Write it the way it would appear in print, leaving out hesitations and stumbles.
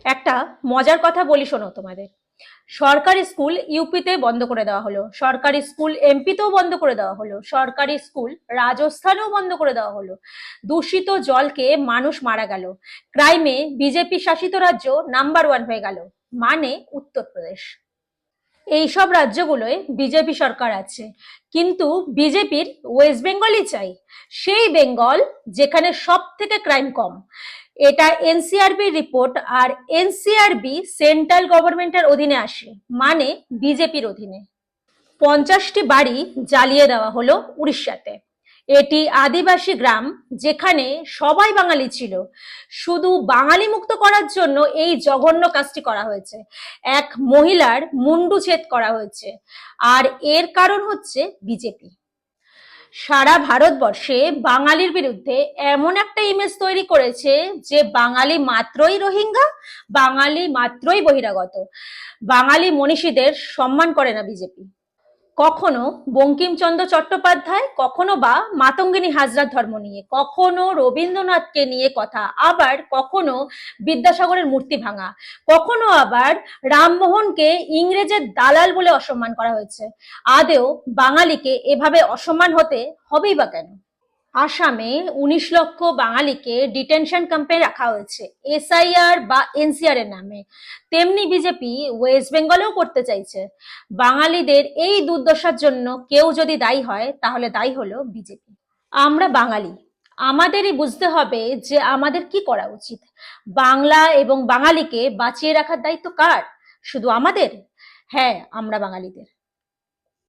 একটা মজার কথা বলি, শোনো তোমাদের। সরকারি স্কুল ইউপিতে বন্ধ করে দেওয়া হলো, সরকারি স্কুল এমপিতেও বন্ধ করে দেওয়া হলো, সরকারি স্কুল রাজস্থানেও বন্ধ করে দেওয়া হলো। দূষিত জলকে মানুষ মারা গেল। ক্রাইমে বিজেপি শাসিত রাজ্য নাম্বার 1 হয়ে গেল, মানে উত্তরপ্রদেশ। এইসব রাজ্যগুলোয় বিজেপি সরকার আছে, কিন্তু বিজেপির ওয়েস্ট বেঙ্গলই চাই, সেই বেঙ্গল যেখানে সব থেকে ক্রাইম কম। এটা এনসিআরবি রিপোর্ট, আর এনসিআরবি সেন্ট্রাল গভর্নমেন্টের অধীনে আসে, মানে বিজেপির অধীনে। 50টি বাড়ি জ্বালিয়ে দেওয়া হলো উড়িষ্যাতে। এটি আদিবাসী গ্রাম, যেখানে সবাই বাঙালি ছিল। শুধু বাঙালি মুক্ত করার জন্য এই জঘন্য কাজটি করা হয়েছে। এক মহিলার মুন্ডু ছেদ করা হয়েছে, আর এর কারণ হচ্ছে বিজেপি। সারা ভারতবর্ষে বাঙালির বিরুদ্ধে এমন একটা ইমেজ তৈরি করেছে যে বাঙালি মাত্রই রোহিঙ্গা, বাঙালি মাত্রই বহিরাগত। বাঙালি মনীষীদের সম্মান করে না বিজেপি। কখনো বঙ্কিমচন্দ্র চট্টোপাধ্যায়, কখনো বা মাতঙ্গিনী হাজরার ধর্ম নিয়ে, কখনো রবীন্দ্রনাথকে নিয়ে কথা, আবার কখনো বিদ্যাসাগরের মূর্তি ভাঙা, কখনো আবার রামমোহনকে ইংরেজের দালাল বলে অসম্মান করা হয়েছে। আদেও বাঙালিকে এভাবে অসম্মান হতে হবেই বা কেন? আসামে 19 লক্ষ বাঙালিকে ডিটেনশন ক্যাম্পে রাখা হয়েছে এসআইআর বা এনসিআর এর নামে। তেমনি বিজেপি ওয়েস্ট বেঙ্গলেও করতে চাইছে। বাঙালিদের এই দুর্দশার জন্য কেউ যদি দায়ী হয়, তাহলে দায়ী হলো বিজেপি। আমরা বাঙালি, আমাদেরই বুঝতে হবে যে আমাদের কি করা উচিত। বাংলা এবং বাঙালিকে বাঁচিয়ে রাখার দায়িত্ব কার? শুধু আমাদের? হ্যাঁ, আমরা বাঙালিদের।